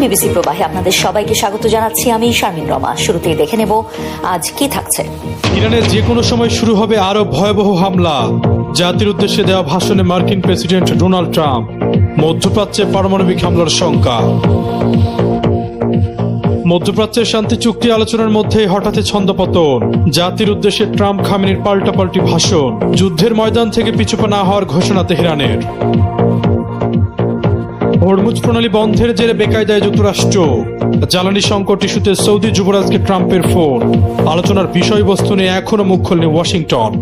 BBC প্রবাহে আপনাদের সবাইকে স্বাগত জানাচ্ছি। আমি শারমিন রমা। শুরুতেই দেখে নেব আজ কি থাকছে। ইরানের যে কোনো সময় শুরু হবে আরো ভয়াবহ হামলা। জাতির উদ্দেশ্যে দেওয়া ভাষণে মার্কিন প্রেসিডেন্ট ডোনাল্ড ট্রাম্প। মধ্যপ্রাচ্যে পারমাণবিক হামলার শঙ্কা। মধ্যপ্রাচ্যের শান্তি চুক্তি আলোচনার মধ্যে হঠাৎ ছন্দপতন। জাতির উদ্দেশ্যে ট্রাম্প খামেনির পাল্টাপাল্টি ভাষণ। যুদ্ধের ময়দান থেকে পিছুপা না হওয়ার ঘোষণা তেহরানের। হরমুজ প্রণালী বন্ধের জেরে বেকায়দায় যুক্তরাষ্ট্র। জ্বালানি সংকট ইস্যুতে সৌদি যুবরাজকে ট্রাম্পের ফোন। আলোচনার বিষয়বস্তু নিয়ে এখনো মুখ খোলেনি ওয়াশিংটন।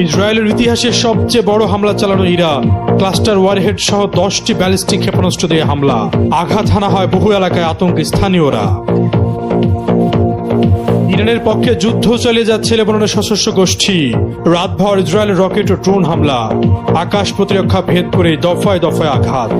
ইসরায়েলের ইতিহাসে সবচেয়ে বড় হামলা চালানো ইরান। ক্লাস্টার ওয়ারহেড সহ 10টি ব্যালিস্টিক ক্ষেপণাস্ত্র দিয়ে হামলা। আঘাত হানা হয় বহু এলাকায় আতঙ্কে স্থানীয়রা। ইরানের পক্ষে যুদ্ধ চালিয়ে যাচ্ছে লেবাননের সশস্ত্র গোষ্ঠী। রাতভর ইসরায়েলের রকেট ও ড্রোন হামলা। আকাশ প্রতিরক্ষা ভেদ করে দফায় দফায় আঘাত।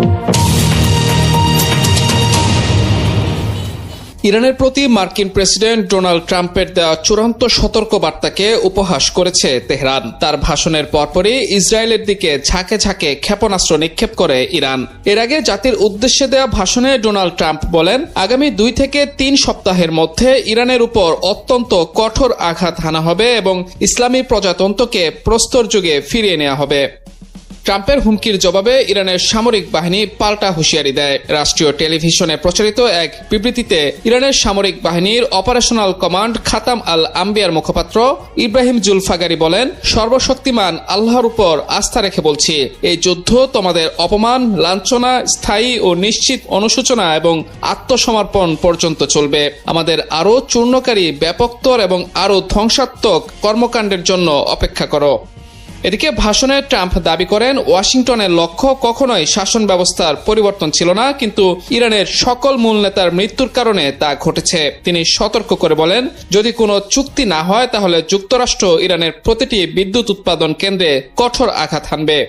ইরানের প্রতি মার্কিন প্রেসিডেন্ট ডোনাল্ড ট্রাম্পের দেওয়া চূড়ান্ত সতর্কবার্তাকে উপহাস করেছে তেহরান। তার ভাষণের পরপরই ইসরায়েলের দিকে ঝাঁকে ঝাঁকে ক্ষেপণাস্ত্র নিক্ষেপ করে ইরান। এর আগে জাতির উদ্দেশ্যে দেওয়া ভাষণে ডোনাল্ড ট্রাম্প বলেন, আগামী 2 থেকে 3 সপ্তাহের মধ্যে ইরানের উপর অত্যন্ত কঠোর আঘাত হানা হবে এবং ইসলামী প্রজাতন্ত্রকে প্রস্তর যুগে ফিরিয়ে নেওয়া হবে। ট্রাম্পের হুমকির জবাবে ইরানের সামরিক বাহিনী পাল্টা হুঁশিয়ারি দেয়। রাষ্ট্রীয় টেলিভিশনে প্রচারিত এক বিবৃতিতে ইরানের সামরিক বাহিনীর অপারেশনাল কমান্ড খাতাম আল আম্বিয়ার মুখপাত্র ইব্রাহিম জুলফাগারি বলেন, সর্বশক্তিমান আল্লাহর উপর আস্থা রেখে বলছি, এই যুদ্ধ তোমাদের অপমান, লাঞ্ছনা, স্থায়ী ও নিশ্চিত অনুশোচনা এবং আত্মসমর্পণ পর্যন্ত চলবে। আমাদের আরও চূর্ণকারী, ব্যাপকতর এবং আরও ধ্বংসাত্মক কর্মকাণ্ডের জন্য অপেক্ষা করো। এদিকে ভাষণে ট্রাম্প দাবি করেন, ওয়াশিংটনের লক্ষ্য কখনোই শাসন ব্যবস্থার পরিবর্তন ছিল না, কিন্তু ইরানের সকল মূল নেতার মৃত্যুর কারণে তা ঘটেছে। তিনি সতর্ক করে বলেন, যদি কোনো চুক্তি না হয় তাহলে যুক্তরাষ্ট্র ইরানের প্রতিটি বিদ্যুৎ উৎপাদন কেন্দ্রে কঠোর আঘাত হানবে।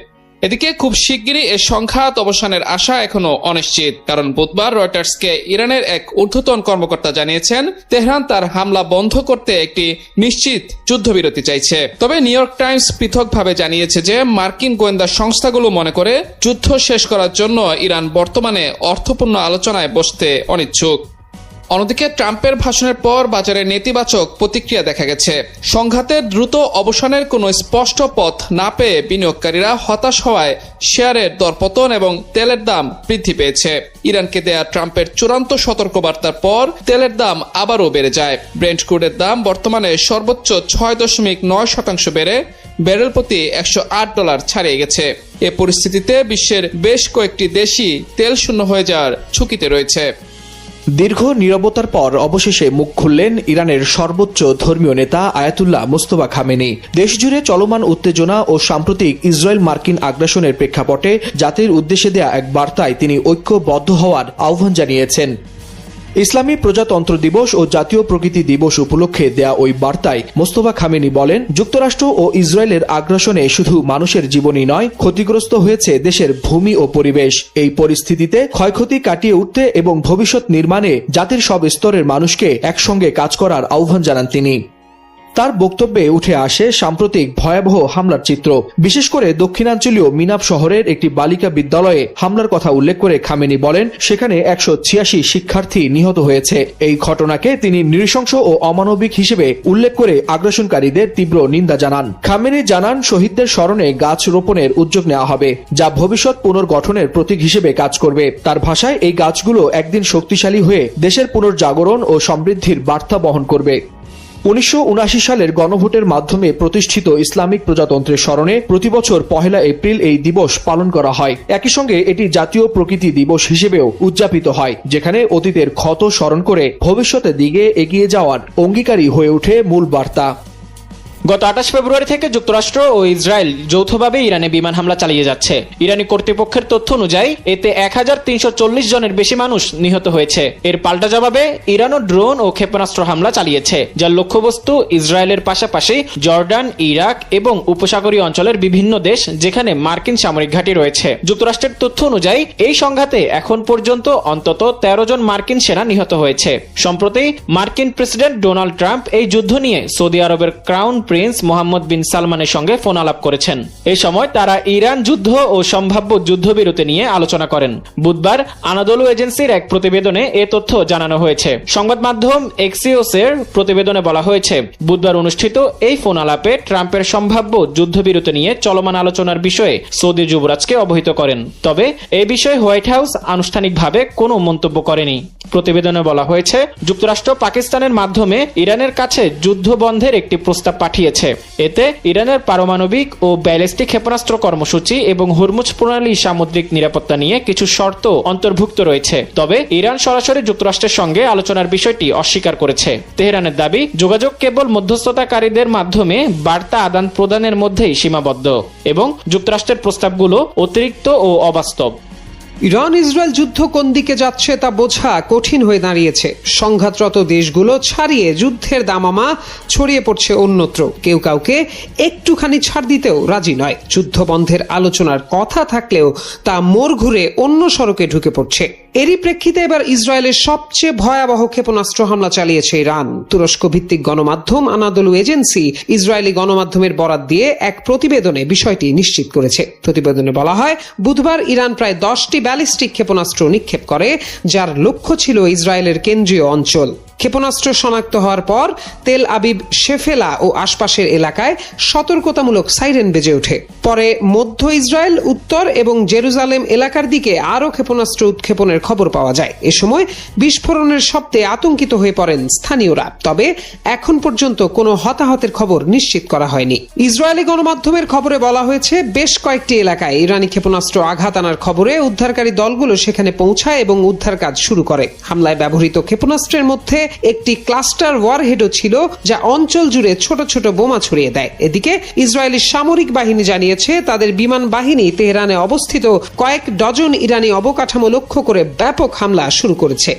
এদিকে খুব শিগগিরই এ সংঘাত অবসানের আশা এখনো অনিশ্চিত, কারণ বুধবার রয়টার্সকে ইরানের এক ঊর্ধ্বতন কর্মকর্তা জানিয়েছেন, তেহরান তার হামলা বন্ধ করতে একটি নিশ্চিত যুদ্ধবিরতি চাইছে। তবে নিউ ইয়র্ক টাইমস পৃথকভাবে জানিয়েছে যে মার্কিন গোয়েন্দা সংস্থাগুলো মনে করে যুদ্ধ শেষ করার জন্য ইরান বর্তমানে অর্থপূর্ণ আলোচনায় বসতে অনিচ্ছুক। অন্যদিকে ট্রাম্পের ভাষণের পর বাজারে নেতিবাচক প্রতিক্রিয়া দেখা গেছে। সংঘাতের দ্রুত অবসানের কোনো স্পষ্ট পথ না পেয়ে বিনিয়োগকারীরা হতাশ হওয়ায় শেয়ারের দরপতন এবং তেলের দাম বৃদ্ধি পেয়েছে। ইরানকে দেয়া ট্রাম্পের চূড়ান্ত সতর্কবার্তার পর তেলের দাম আবারও বেড়ে যায়। ব্রেন্ট ক্রুডের দাম বর্তমানে সর্বোচ্চ 6.9% বেড়ে ব্যারেল প্রতি $108 ছাড়িয়ে গেছে। এ পরিস্থিতিতে বিশ্বের বেশ কয়েকটি দেশই তেল শূন্য হয়ে যাওয়ার ঝুঁকিতে রয়েছে। দীর্ঘ নীরবতার পর অবশেষে মুখ খুললেন ইরানের সর্বোচ্চ ধর্মীয় নেতা আয়াতুল্লাহ মুস্তফা খামেনি। দেশজুড়ে চলমান উত্তেজনা ও সাম্প্রতিক ইসরায়েল মার্কিন আগ্রাসনের প্রেক্ষাপটে জাতির উদ্দেশ্যে দেয়া এক বার্তায় তিনি ঐক্যবদ্ধ হওয়ার আহ্বান জানিয়েছেন। ইসলামী প্রজাতন্ত্র দিবস ও জাতীয় প্রকৃতি দিবস উপলক্ষে দেয়া ওই বার্তায় মোস্তফা খামেনি বলেন, যুক্তরাষ্ট্র ও ইসরায়েলের আগ্রাসনে শুধু মানুষের জীবনই নয়, ক্ষতিগ্রস্ত হয়েছে দেশের ভূমি ও পরিবেশ। এই পরিস্থিতিতে ক্ষয়ক্ষতি কাটিয়ে উঠতে এবং ভবিষ্যৎ নির্মাণে জাতির সব স্তরের মানুষকে একসঙ্গে কাজ করার আহ্বান জানান তিনি। তার বক্তব্যে উঠে আসে সাম্প্রতিক ভয়াবহ হামলার চিত্র। বিশেষ করে দক্ষিণাঞ্চলীয় মিনাব শহরের একটি বালিকা বিদ্যালয়ে হামলার কথা উল্লেখ করে খামেনি বলেন, সেখানে 186 শিক্ষার্থী নিহত হয়েছে। এই ঘটনাকে তিনি নৃশংস ও অমানবিক হিসেবে উল্লেখ করে আগ্রাসনকারীদের তীব্র নিন্দা জানান। খামেনি জানান, শহীদদের স্মরণে গাছ রোপণের উদ্যোগ নেওয়া হবে, যা ভবিষ্যৎ পুনর্গঠনের প্রতীক হিসেবে কাজ করবে। তার ভাষায়, এই গাছগুলো একদিন শক্তিশালী হয়ে দেশের পুনর্জাগরণ ও সমৃদ্ধির বার্তা বহন করবে। 1979 সালের গণভোটের মাধ্যমে প্রতিষ্ঠিত ইসলামিক প্রজাতন্ত্রের স্মরণে প্রতিবছর 1 এপ্রিল এই দিবস পালন করা হয়। একই সঙ্গে এটি জাতীয় প্রকৃতি দিবস হিসেবেও উদযাপিত হয়, যেখানে অতীতের ক্ষত স্মরণ করে ভবিষ্যতের দিকে এগিয়ে যাওয়ার অঙ্গীকারী হয়ে ওঠে মূল বার্তা। গত 28 ফেব্রুয়ারি থেকে যুক্তরাষ্ট্র ও ইসরায়েল যৌথভাবে ইরানে বিমান হামলা চালিয়ে যাচ্ছে। ইরানি কর্তৃপক্ষের তথ্য অনুযায়ী এতে 1340 জনের বেশি মানুষ নিহত হয়েছে। এর পাল্টা জবাবে ইরানও ড্রোন ও ক্ষেপণাস্ত্র হামলা চালিয়েছে, যার লক্ষ্যবস্তু ইসরায়েলের পাশাপাশি জর্ডান, ইরাক এবং উপসাগরীয় অঞ্চলের বিভিন্ন দেশ, যেখানে মার্কিন সামরিক ঘাঁটি রয়েছে। যুক্তরাষ্ট্রের তথ্য অনুযায়ী এই সংঘাতে এখন পর্যন্ত অন্তত 13 জন মার্কিন সেনা নিহত হয়েছে। সম্প্রতি মার্কিন প্রেসিডেন্ট ডোনাল্ড ট্রাম্প এই যুদ্ধ নিয়ে সৌদি আরবের ক্রাউন প্রিন্স মোহাম্মদ বিন সালমানের সঙ্গে ফোন আলাপ করেছেন। এই সময় তারা ইরান যুদ্ধ ও সম্ভাব্য যুদ্ধবিরতি নিয়ে আলোচনা করেন। বুধবার আনাদোলু এজেন্সির এক প্রতিবেদনে এ তথ্য জানানো হয়েছে। সংবাদ মাধ্যম এক্সিওসের প্রতিবেদনে বলা হয়েছে, বুধবার অনুষ্ঠিত এই ফোন আলাপে ট্রাম্পের সম্ভাব্য যুদ্ধবিরতি নিয়ে চলমান আলোচনার বিষয়ে সৌদি যুবরাজকে অবহিত করেন। তবে এই বিষয়ে হোয়াইট হাউস আনুষ্ঠানিকভাবে কোনো মন্তব্য করেনি। প্রতিবেদনে বলা হয়েছে, যুক্তরাষ্ট্র পাকিস্তানের মাধ্যমে ইরানের কাছে যুদ্ধ বন্ধের একটি প্রস্তাব পাঠিয়েছে। এতে ইরানের পারমাণবিক ও ব্যালিস্টিক ক্ষেপণাস্ত্র কর্মসূচি এবং হরমুজ প্রণালী সামুদ্রিক নিরাপত্তা নিয়ে কিছু শর্ত অন্তর্ভুক্ত রয়েছে। তবে ইরান সরাসরি যুক্তরাষ্ট্রের সঙ্গে আলোচনার বিষয়টি অস্বীকার করেছে। তেহরানের দাবি, যোগাযোগ কেবল মধ্যস্থতাকারীদের মাধ্যমে বার্তা আদান প্রদানের মধ্যেই সীমাবদ্ধ এবং যুক্তরাষ্ট্রের প্রস্তাবগুলো অতিরিক্ত ও অবাস্তব। ইরান ইসরায়েল যুদ্ধ কোন দিকে যাচ্ছে তা বোঝা কঠিন হয়ে দাঁড়িয়েছে। সংঘাতরত দেশগুলো ছাড়িয়ে যুদ্ধের দামামা ছড়িয়ে পড়ছে অন্যত্র। কেউ কাউকে একটুখানি ছাড় দিতেও রাজি নয়। যুদ্ধ বন্ধের আলোচনার কথা থাকলেও তা মোড় ঘুরে অন্য সড়কে ঢুকে পড়ছে। এরই প্রেক্ষিতে এবার ইসরায়েলের সবচেয়ে ভয়াবহ ক্ষেপণাস্ত্র হামলা চালিয়েছে ইরান। তুরস্ক ভিত্তিক গণমাধ্যম আনাদোলু এজেন্সি ইসরায়েলি গণমাধ্যমের বরাত দিয়ে এক প্রতিবেদনে বিষয়টি নিশ্চিত করেছে। প্রতিবেদনে বলা হয়, বুধবার ইরান প্রায় 10টি ব্যালিস্টিক ক্ষেপণাস্ত্র নিক্ষেপ করে, যার লক্ষ্য ছিল ইসরায়েলের কেন্দ্রীয় অঞ্চল। ক্ষেপণাস্ত্র শনাক্ত হওয়ার পর তেল আবিব, শেফেলা ও আশপাশের এলাকায় সতর্কতামূলক সাইরেন বেজে ওঠে। পরে মধ্য ইসরায়েল, উত্তর এবং জেরুজালেম এলাকার দিকে আরও ক্ষেপণাস্ত্র উৎক্ষেপণের খবর পাওয়া যায়। এ সময় বিস্ফোরণের শব্দে আতঙ্কিত হয়ে পড়েন স্থানীয়রা। তবে এখন পর্যন্ত কোনো হতাহতের খবর নিশ্চিত করা হয়নি। ইসরায়েলি গণমাধ্যমের খবরে বলা হয়েছে, বেশ কয়েকটি এলাকায় ইরানি ক্ষেপণাস্ত্র আঘাত আনার খবরে উদ্ধারকারী দলগুলো সেখানে পৌঁছায় এবং উদ্ধার কাজ শুরু করে। হামলায় ব্যবহৃত ক্ষেপণাস্ত্রের মধ্যে একটি ক্লাস্টার ওয়ারহেডও ছিল, যা অঞ্চল জুড়ে ছোট ছোট বোমা ছড়িয়ে দেয়। এদিকে ইসরায়েলি সামরিক বাহিনী জানিয়েছে, তাদের বিমান বাহিনী তেহরানে অবস্থিত কয়েক ডজন ইরানি অবকাঠামো লক্ষ্য করে ব্যাপক হামলা শুরু করেছে।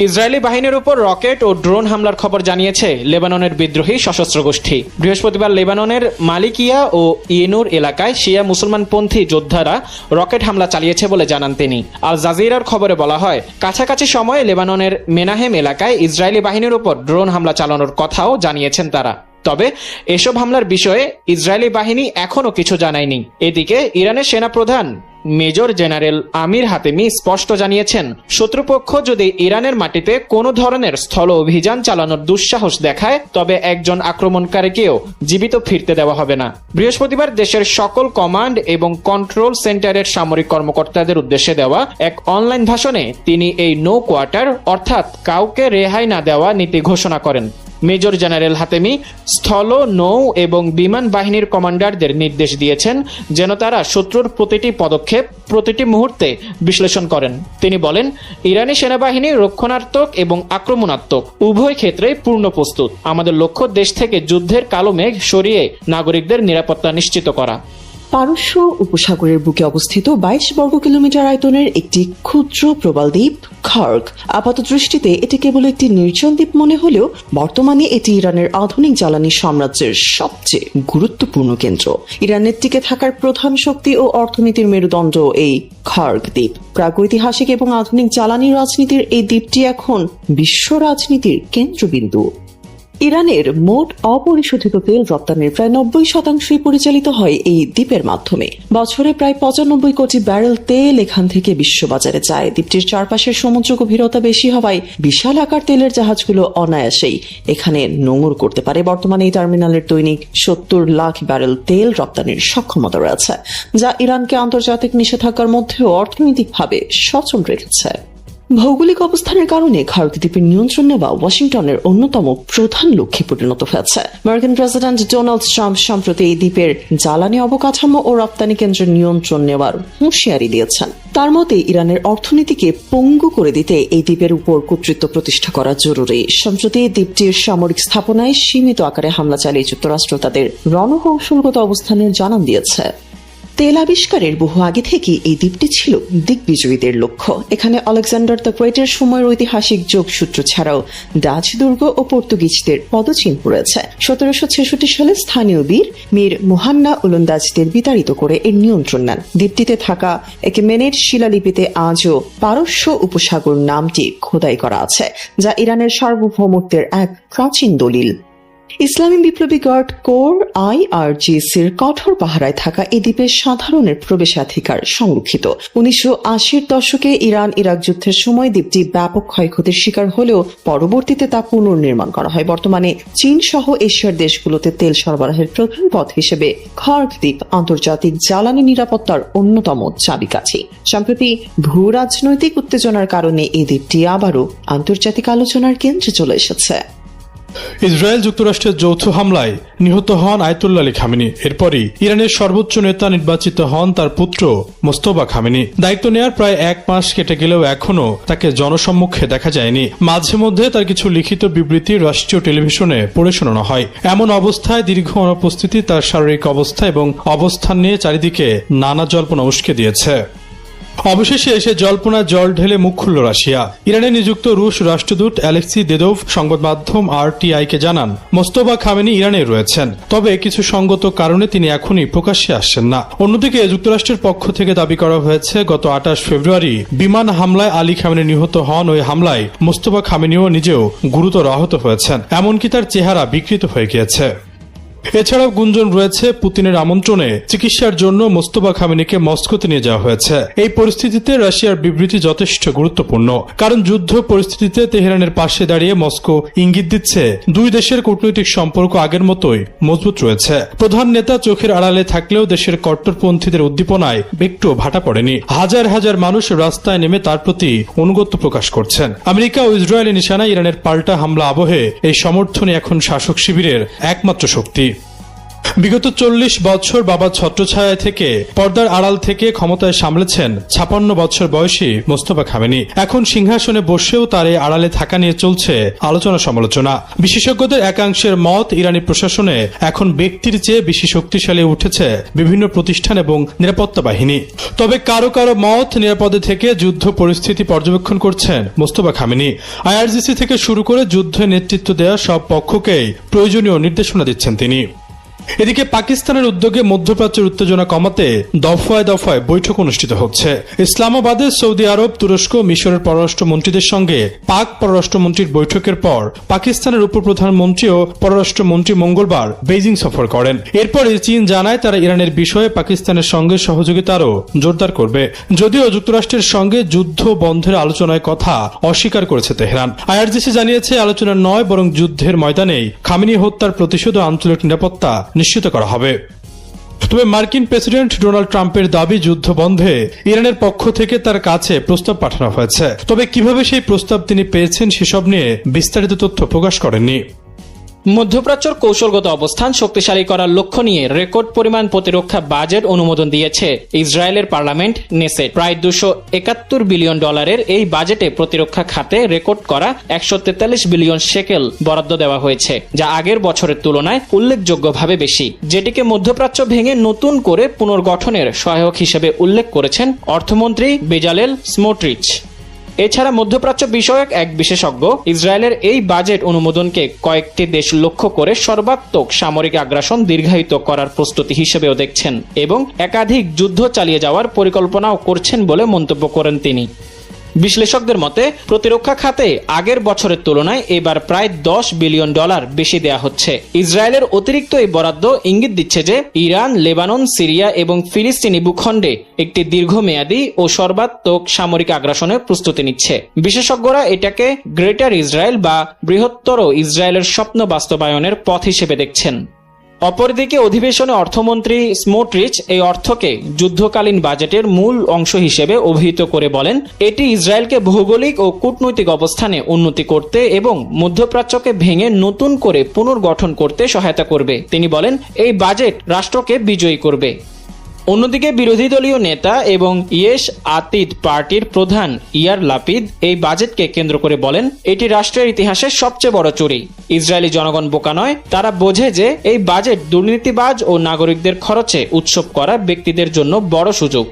ইসরায়েলি বাহিনীর উপর রকেট ও ড্রোন হামলার খবর জানিয়েছে লেবাননের বিদ্রোহী সশস্ত্র গোষ্ঠী। বৃহস্পতিবার লেবাননের মালিকিয়া ও ইয়েনুর এলাকায় শিয়া মুসলমানপন্থী যোদ্ধারা রকেট হামলা চালিয়েছে বলে জানান তিনি। আল জাজিরার খবরে বলা হয়, কাছাকাছি সময়ে লেবাননের মেনাহেম এলাকায় ইসরায়েলি বাহিনীর উপর ড্রোন হামলা চালানোর কথাও জানিয়েছেন তারা। তবে এসব হামলার বিষয়ে ইসরায়েলি বাহিনী এখনো কিছু জানায়নি। এদিকে ইরানের সেনাপ্রধান মেজর জেনারেল আমির হাতেমি স্পষ্ট জানিয়েছেন, শত্রুপক্ষ যদি ইরানের মাটিতে কোনো ধরনের স্থল অভিযান চালানোর দুঃসাহস দেখায়, তবে একজন আক্রমণকারীকেও জীবিত ফিরতে দেওয়া হবে না। বৃহস্পতিবার দেশের সকল কমান্ড এবং কন্ট্রোল সেন্টারের সামরিক কর্মকর্তাদের উদ্দেশ্যে দেওয়া এক অনলাইন ভাষণে তিনি এই নো কোয়ার্টার অর্থাৎ কাউকে রেহাই না দেওয়া নীতি ঘোষণা করেন। মেজর জেনারেল হাতেমি স্থল, নৌ এবং বিমান বাহিনীর কমান্ডারদের নির্দেশ দিয়েছেন যেন তারা শত্রুর প্রতিটি পদক্ষেপ প্রতিটি মুহূর্তে বিশ্লেষণ করেন। তিনি বলেন, ইরানি সেনাবাহিনী রক্ষণাত্মক এবং আক্রমণাত্মক উভয় ক্ষেত্রে পূর্ণ প্রস্তুত। আমাদের লক্ষ্য দেশ থেকে যুদ্ধের কালো মেঘ সরিয়ে নাগরিকদের নিরাপত্তা নিশ্চিত করা। পারস্য উপসাগরের বুকে অবস্থিত 22 বর্গ কিলোমিটার আয়তনের একটি ক্ষুদ্র প্রবাল দ্বীপ খার্গ। আপাত দৃষ্টিতে এটি কেবল একটি নির্জন দ্বীপ মনে হলেও বর্তমানে এটি ইরানের আধুনিক জ্বালানি সাম্রাজ্যের সবচেয়ে গুরুত্বপূর্ণ কেন্দ্র। ইরানের টিকে থাকার প্রধান শক্তি ও অর্থনীতির মেরুদণ্ড এই খার্গ দ্বীপ। প্রাগৈতিহাসিক এবং আধুনিক জ্বালানি রাজনীতির এই দ্বীপটি এখন বিশ্ব রাজনীতির কেন্দ্রবিন্দু। ইরানের মোট অপরিশোধিত তেল রপ্তানির প্রায় 90% পরিচালিত হয় এই দ্বীপের মাধ্যমে। বছরে প্রায় 95 কোটি ব্যারেল তেল এখান থেকে বিশ্ববাজারে যায়। দ্বীপটির চারপাশের সমুদ্র গভীরতা বেশি হওয়ায় বিশাল আকার তেলের জাহাজগুলো অনায়াসেই এখানে নোঙর করতে পারে। বর্তমানে এই টার্মিনালের দৈনিক 70 লাখ ব্যারেল তেল রপ্তানির সক্ষমতা রয়েছে, যা ইরানকে আন্তর্জাতিক নিষেধাজ্ঞার মধ্যেও অর্থনৈতিকভাবে সচল রেখেছে। ভৌগোলিক অবস্থানের কারণে খার্গ দ্বীপের নিয়ন্ত্রণ নেওয়া ওয়াশিংটনের অন্যতম প্রধান লক্ষ্যে পরিণত হয়েছে। মার্কিন প্রেসিডেন্ট ডোনাল্ড ট্রাম্প সম্প্রতি এই দ্বীপের জ্বালানি অবকাঠামো ও রপ্তানি কেন্দ্রের নিয়ন্ত্রণ নেওয়ার হুঁশিয়ারি দিয়েছেন। তার মতে ইরানের অর্থনীতিকে পঙ্গু করে দিতে এই দ্বীপের উপর কর্তৃত্ব প্রতিষ্ঠা করা জরুরি। সম্প্রতি দ্বীপটির সামরিক স্থাপনায় সীমিত আকারে হামলা চালিয়ে যুক্তরাষ্ট্র তাদের রণকৌশলগত অবস্থানের জানান দিয়েছে। তেল আবিষ্কারের বহু আগে থেকে এই দ্বীপটি ছিল দিগ্বিজয়ীদের লক্ষ্য। এখানে আলেকজান্ডার দ্য গ্রেটের সময়ের ঐতিহাসিক যোগসূত্র ছাড়াও ডাচ দুর্গ ও পর্তুগিজদের পদচিহ্ন রয়েছে। 1766 সালে স্থানীয় বীর মীর মুহান্না ওলন্দাজদের বিতাড়িত করে এর নিয়ন্ত্রণ নেন। দ্বীপটিতে থাকা একেমেনের শিলালিপিতে আজও পারস্য উপসাগর নামটি খোদাই করা আছে, যা ইরানের সার্বভৌমত্বের এক প্রাচীন দলিল। ইসলামী বিপ্লবী গার্ড কোর IRGC-র কঠোর পাহারায় থাকা এই দ্বীপের সাধারণের প্রবেশাধিকার সংরক্ষিত। 1980-র দশকে ইরান ইরাক যুদ্ধের সময় দ্বীপটি ব্যাপক ক্ষয়ক্ষতির শিকার হলেও পরবর্তীতে তা পুনর্নির্মাণ করা হয়। বর্তমানে চীন সহ এশিয়ার দেশগুলোতে তেল সরবরাহের প্রধান পথ হিসেবে খর্গ দ্বীপ আন্তর্জাতিক জ্বালানি নিরাপত্তার অন্যতম চাবিকাঠি। সম্প্রতি ভূ রাজনৈতিক উত্তেজনার কারণে এই দ্বীপটি আবারও আন্তর্জাতিক আলোচনার কেন্দ্রে চলে এসেছে। ইসরায়েল যুক্তরাষ্ট্রের যৌথ হামলায় নিহত হন আয়াতুল্লাহ আলী খামেনি। এরপরই ইরানের সর্বোচ্চ নেতা নির্বাচিত হন তার পুত্র মোস্তফা খামেনি। দায়িত্ব নেওয়ার প্রায় 1 মাস কেটে গেলেও এখনো তাকে জনসম্মুখে দেখা যায়নি। মাঝে মধ্যে তার কিছু লিখিত বিবৃতি রাষ্ট্রীয় টেলিভিশনে পড়ে শোনানো হয়। এমন অবস্থায় দীর্ঘ অনুপস্থিতি তার শারীরিক অবস্থা এবং অবস্থান নিয়ে চারিদিকে নানা জল্পনা উস্কে দিয়েছে। অবশেষে এসে জল্পনা জল ঢেলে মুখ খুলল রাশিয়া। ইরানে নিযুক্ত রুশ রাষ্ট্রদূত অ্যালেক্সি দেদোভ সংবাদ মাধ্যম RTI-কে জানান, মোস্তফা খামেনি ইরানে রয়েছেন, তবে কিছু সঙ্গত কারণে তিনি এখনই প্রকাশ্যে আসছেন না। অন্যদিকে যুক্তরাষ্ট্রের পক্ষ থেকে দাবি করা হয়েছে, গত 28 ফেব্রুয়ারি বিমান হামলায় আলী খামেনি নিহত হন। ওই হামলায় মোস্তফা খামেনিও নিজেও গুরুতর আহত হয়েছেন, এমনকি তার চেহারা বিকৃত হয়ে গিয়েছে। এছাড়াও গুঞ্জন রয়েছে, পুতিনের আমন্ত্রণে চিকিৎসার জন্য মোস্তফা খামেনিকে মস্কোতে নিয়ে যাওয়া হয়েছে। এই পরিস্থিতিতে রাশিয়ার বিবৃতি যথেষ্ট গুরুত্বপূর্ণ, কারণ যুদ্ধ পরিস্থিতিতে তেহরানের পাশে দাঁড়িয়ে মস্কো ইঙ্গিত দিচ্ছে দুই দেশের কূটনৈতিক সম্পর্ক আগের মতোই মজবুত রয়েছে। প্রধান নেতা চোখের আড়ালে থাকলেও দেশের কট্টরপন্থীদের উদ্দীপনায় একটু ভাটা পড়েনি। হাজার হাজার মানুষ রাস্তায় নেমে তার প্রতি অনুগত্য প্রকাশ করছেন। আমেরিকা ও ইসরায়েলের নিশানায় ইরানের পাল্টা হামলা আবহে এই সমর্থনই এখন শাসক শিবিরের একমাত্র শক্তি। বিগত 40 বছর বাবার ছত্রছায়া থেকে, পর্দার আড়াল থেকে ক্ষমতায় সামলেছেন 56 বছর বয়সী মোস্তফা খামেনি। এখন সিংহাসনে বসেও তার এই আড়ালে থাকা নিয়ে চলছে আলোচনা সমালোচনা। বিশেষজ্ঞদের একাংশের মত, ইরানি প্রশাসনে এখন ব্যক্তির চেয়ে বেশি শক্তিশালী উঠেছে বিভিন্ন প্রতিষ্ঠান এবং নিরাপত্তা বাহিনী। তবে কারো কারো মত, নিরাপদে থেকে যুদ্ধ পরিস্থিতি পর্যবেক্ষণ করছেন মোস্তফা খামেনি। IRGC থেকে শুরু করে যুদ্ধে নেতৃত্ব দেওয়া সব পক্ষকেই প্রয়োজনীয় নির্দেশনা দিচ্ছেন তিনি। এদিকে পাকিস্তানের উদ্যোগে মধ্যপ্রাচ্যের উত্তেজনা কমাতে দফায় দফায় বৈঠক অনুষ্ঠিত হচ্ছে। ইসলামাবাদে সৌদি আরব, তুরস্ক, মিশরের পররাষ্ট্রমন্ত্রীদের সঙ্গে পাক পররাষ্ট্রমন্ত্রীর বৈঠকের পর পাকিস্তানের উপপ্রধানমন্ত্রী ও পররাষ্ট্রমন্ত্রী মঙ্গলবার বেইজিং সফর করেন। এরপরে চীন জানায় তারা ইরানের বিষয়ে পাকিস্তানের সঙ্গে সহযোগিতা আরও জোরদার করবে। যদিও যুক্তরাষ্ট্রের সঙ্গে যুদ্ধ বন্ধের আলোচনায় কথা অস্বীকার করেছে তেহরান। IRGC জানিয়েছে, আলোচনা নয় বরং যুদ্ধের ময়দানেই খামেনি হত্যার প্রতিশোধ ও আঞ্চলিক নিরাপত্তা নিশ্চিত করা হবে। তবে মার্কিন প্রেসিডেন্ট ডোনাল্ড ট্রাম্পের দাবি, যুদ্ধ বন্ধে ইরানের পক্ষ থেকে তার কাছে প্রস্তাব পাঠানো হয়েছে। তবে কিভাবে সেই প্রস্তাব তিনি পেয়েছেন সেসব নিয়ে বিস্তারিত তথ্য প্রকাশ করেননি। মধ্যপ্রাচ্যের কৌশলগত অবস্থান শক্তিশালী করার লক্ষ্য নিয়ে রেকর্ড পরিমাণ প্রতিরক্ষা বাজেট অনুমোদন দিয়েছে ইসরায়েলের পার্লামেন্ট নেসেট। প্রায় $271 বিলিয়ন এই বাজেটে প্রতিরক্ষা খাতে রেকর্ড করা 143 বিলিয়ন শেকেল বরাদ্দ দেওয়া হয়েছে, যা আগের বছরের তুলনায় উল্লেখযোগ্যভাবে বেশি, যেটিকে মধ্যপ্রাচ্য ভেঙে নতুন করে পুনর্গঠনের সহায়ক হিসেবে উল্লেখ করেছেন অর্থমন্ত্রী বেজালেল স্মোট্রিচ। এছাড়া মধ্যপ্রাচ্য বিষয়ক এক বিশেষজ্ঞ ইসরায়েলের এই বাজেট অনুমোদনকে কয়েকটি দেশ লক্ষ্য করে সর্বাত্মক সামরিক আগ্রাসন দীর্ঘায়িত করার প্রস্তুতি হিসেবেও দেখছেন এবং একাধিক যুদ্ধ চালিয়ে যাওয়ার পরিকল্পনাও করছেন বলে মন্তব্য করেন তিনি। বিশ্লেষকদের মতে প্রতিরক্ষা খাতে আগের বছরের তুলনায় এবার প্রায় $10 বিলিয়ন বেশি দেয়া হচ্ছে। ইসরায়েলের অতিরিক্ত এই বরাদ্দ ইঙ্গিত দিচ্ছে যে ইরান, লেবানন, সিরিয়া এবং ফিলিস্তিনি ভূখণ্ডে একটি দীর্ঘমেয়াদী ও সর্বাত্মক সামরিক আগ্রাসনের প্রস্তুতি নিচ্ছে। বিশেষজ্ঞরা এটাকে গ্রেটার ইসরায়েল বা বৃহত্তর ইসরায়েলের স্বপ্ন বাস্তবায়নের পথ হিসেবে দেখছেন। অপরদিকে অধিবেশনে অর্থমন্ত্রী স্মোট্রিচ এই অর্থকে যুদ্ধকালীন বাজেটের মূল অংশ হিসেবে অভিহিত করে বলেন, এটি ইসরায়েলকে ভৌগোলিক ও কূটনৈতিক অবস্থানে উন্নতি করতে এবং মধ্যপ্রাচ্যকে ভেঙে নতুন করে পুনর্গঠন করতে সহায়তা করবে। তিনি বলেন, এই বাজেট রাষ্ট্রকে বিজয়ী করবে। অন্যদিকে বিরোধী দলীয় নেতা এবং ইয়েশ আতিদ পার্টির প্রধান ইয়ার লাপিদ এই বাজেটকে কেন্দ্র করে বলেন, এটি রাষ্ট্রের ইতিহাসের সবচেয়ে বড় চুরি। ইসরায়েলি জনগণ বোকা নয়, তারা বোঝে যে এই বাজেট দুর্নীতিবাজ ও নাগরিকদের খরচে উৎসব করা ব্যক্তিদের জন্য বড় সুযোগ।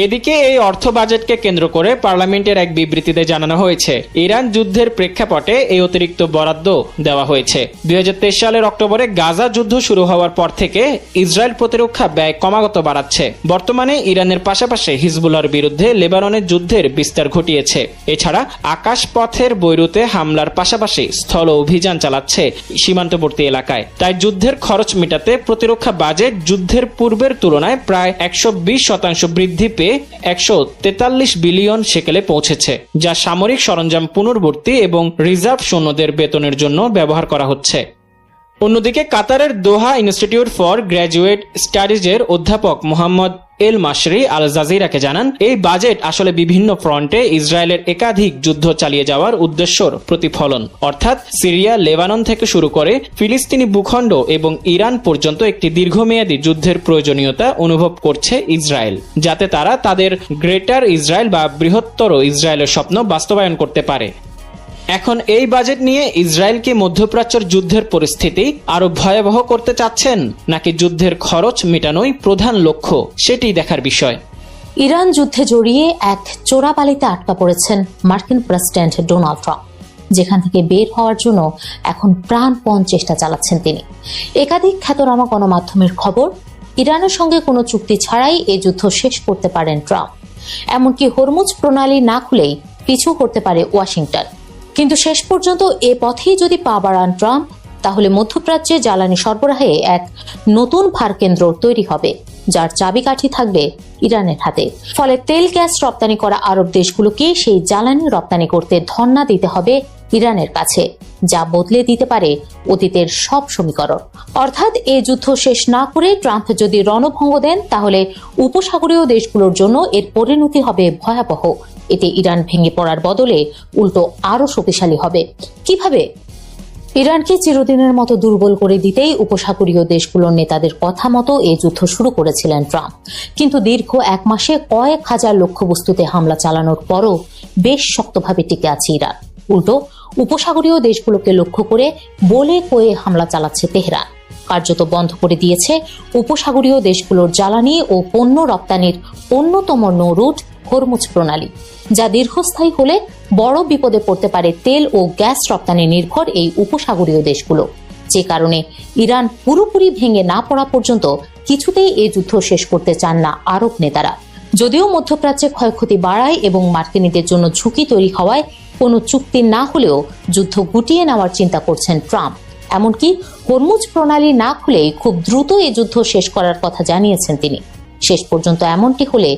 এদিকে এই অর্থ বাজেটকে কেন্দ্র করে পার্লামেন্টের এক বিবৃতিতে জানানো হয়েছে, ইরান যুদ্ধের প্রেক্ষাপটে এই অতিরিক্ত বরাদ্দ দেওয়া হয়েছে। 2023 সালের অক্টোবরে গাজা যুদ্ধ শুরু হওয়ার পর থেকে ইসরায়েল প্রতিরক্ষা ব্যয় ক্রমাগত বাড়াচ্ছে। বর্তমানে ইরানের পাশাপাশি হিজবুল্লাহর বিরুদ্ধে লেবাননের যুদ্ধের বিস্তার ঘটিয়েছে। এছাড়া আকাশপথের বৈরুতে হামলার পাশাপাশি স্থল অভিযান চালাচ্ছে সীমান্তবর্তী এলাকায়। তাই যুদ্ধের খরচ মেটাতে প্রতিরক্ষা বাজেট যুদ্ধের পূর্বের তুলনায় প্রায় 120% বৃদ্ধি পেয়ে 143 বিলিয়ন শেকেলে পৌঁছেছে, যা সামরিক সরঞ্জাম পুনর্ভর্তি এবং রিজার্ভ সৈন্যদের বেতনের জন্য ব্যবহার করা হচ্ছে। অন্যদিকে কাতারের দোহা ইনস্টিটিউট ফর গ্র্যাজুয়েট স্টাডিজের অধ্যাপক মোহাম্মদ এল মাসরি আল জাজিরাকে জানান, এই বাজেট আসলে বিভিন্ন ফ্রন্টে ইসরায়েলের একাধিক যুদ্ধ চালিয়ে যাওয়ার উদ্দেশ্যর প্রতিফলন। অর্থাৎ সিরিয়া, লেবানন থেকে শুরু করে ফিলিস্তিনি ভূখণ্ড এবং ইরান পর্যন্ত একটি দীর্ঘমেয়াদী যুদ্ধের প্রয়োজনীয়তা অনুভব করছে ইসরায়েল, যাতে তারা তাদের গ্রেটার ইসরায়েল বা বৃহত্তর ইসরায়েলের স্বপ্ন বাস্তবায়ন করতে পারে। এখন এই বাজেট নিয়ে ইসরায়েল কি মধ্যপ্রাচ্যের যুদ্ধের পরিস্থিতি আরো ভয়াবহ করতে চাচ্ছেন, নাকি যুদ্ধের খরচ মেটানোই প্রধান লক্ষ্য, সেটি দেখার বিষয়। ইরান যুদ্ধে জড়িয়ে এক চোরাবালিতে আটকা পড়েছেন মার্কিন প্রেসিডেন্ট ডোনাল্ড ট্রাম্প, যেখান থেকে বের হওয়ার জন্য এখন প্রাণপণ চেষ্টা চালাচ্ছেন তিনি। একাধিক খ্যাতনামা গণমাধ্যমের খবর, ইরানের সঙ্গে কোনো চুক্তি ছাড়াই এই যুদ্ধ শেষ করতে পারেন ট্রাম্প। এমনকি হরমুজ প্রণালী না খুলেই পিছু করতে পারে ওয়াশিংটন। কিন্তু শেষ পর্যন্ত এ পথেই যদি পা বাড়ান ট্রাম্প, তাহলে মধ্যপ্রাচ্যে জ্বালানি সরবরাহে এক নতুন ভারকেন্দ্র তৈরি হবে, যার চাবিকাঠি থাকবে ইরানের হাতে। ফলে তেল গ্যাস রপ্তানি করা আরব দেশগুলোকে সেই জ্বালানি রপ্তানি করতে ধর্ণা দিতে হবে ইরানের কাছে, যা বদলে দিতে পারে অতীতের সব সমীকরণ। অর্থাৎ এই যুদ্ধ শেষ না করে ট্রাম্প যদি রণভঙ্গ দেন, তাহলে উপসাগরীয় দেশগুলোর জন্য এর পরিণতি হবে ভয়াবহ। এতে ইরান ভেঙে পড়ার বদলে উল্টো আরো শক্তিশালী হবে। কিভাবে? ইরানকে চিরদিনের মতো দুর্বল করে দিতেই উপসাগরীয় দেশগুলোর নেতাদের কথা মতো এই যুদ্ধ শুরু করেছিলেন ট্রাম্প। কিন্তু দীর্ঘ এক মাসে কয়েক হাজার লক্ষ্যবস্তুতে হামলা চালানোর পরও বেশ শক্তভাবে টিকে আছে ইরান। উল্টো উপসাগরীয় দেশগুলোকে লক্ষ্য করে বলে কয়ে হামলা চালাচ্ছে তেহরান। কার্যত বন্ধ করে দিয়েছে উপসাগরীয় দেশগুলোর জ্বালানি ও পণ্য রপ্তানির অন্যতম নৌরুট হরমুজ প্রণালী, যা দীর্ঘস্থায়ী হলে বড় বিপদে পড়তে পারে তেল ও গ্যাস রপ্তানি নির্ভর এই উপসাগরীয় দেশগুলো। যে কারণে ইরান পুরোপুরি ভেঙে না পড়া পর্যন্ত কিছুতেই এই যুদ্ধ শেষ করতে চান না আরব নেতারা। যদিও মধ্যপ্রাচ্যে ক্ষয়ক্ষতি বাড়ায় এবং মার্কিনীদের জন্য ঝুঁকি তৈরি হওয়ায় কোনো চুক্তি না হলেও যুদ্ধ গুটিয়ে নেওয়ার চিন্তা করছেন ট্রাম্প। এমনকি হরমুজ প্রণালী না খুলেই খুব দ্রুত এই যুদ্ধ শেষ করার কথা জানিয়েছেন তিনি। শেষ পর্যন্ত এমনটি হলে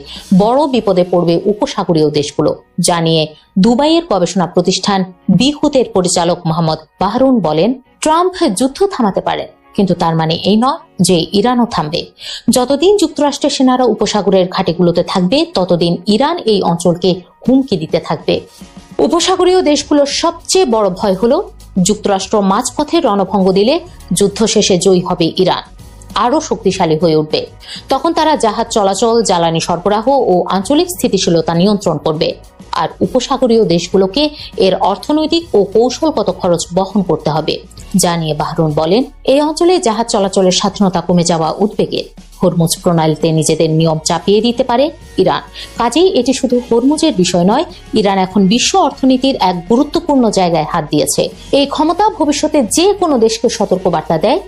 বড় বিপদে পড়বে উপসাগরীয় দেশগুলো, জানিয়ে দুবাইয়ের গবেষণা প্রতিষ্ঠান বিহুতের পরিচালক মোহাম্মদ বাহরুন বলেন, ট্রাম্প যুদ্ধ থামাতে পারেন, কিন্তু তার মানে এই নয় যে ইরানও থামবে। যতদিন যুক্তরাষ্ট্রের সেনারা উপসাগরের ঘাটিগুলোতে থাকবে, ততদিন ইরান এই অঞ্চলকে হুমকি দিতে থাকবে। উপসাগরীয় দেশগুলোর সবচেয়ে বড় ভয় হলো যুক্তরাষ্ট্র মাঝপথে রণভঙ্গ দিলে যুদ্ধ শেষে জয়ী হবে ইরান, আরো শক্তিশালী হয়ে উঠবে। তখন তারা জাহাজ চলাচল, জ্বালানি সরবরাহ ও আঞ্চলিক স্থিতিশীলতা নিয়ন্ত্রণ করবে, আর উপসাগরীয় দেশগুলোকে এর অর্থনৈতিক ও কৌশলগত খরচ বহন করতে হবে। জানিয়ে বাহরুন বলেন, এই অঞ্চলে জাহাজ চলাচলের স্বাধীনতা কমে যাওয়া উদ্বেগের। হরমুজ প্রণালীতে নিজেদের নিয়ম চাপিয়ে দিতে পারে ইরান। কাজেই এটি শুধু হরমুজের বিষয় নয়, ইরান এখন বিশ্ব অর্থনীতির এক গুরুত্বপূর্ণ জায়গায় হাত দিয়েছে। এই ক্ষমতা ভবিষ্যতে যে কোনো দেশকে সতর্কবার্তা দেয়,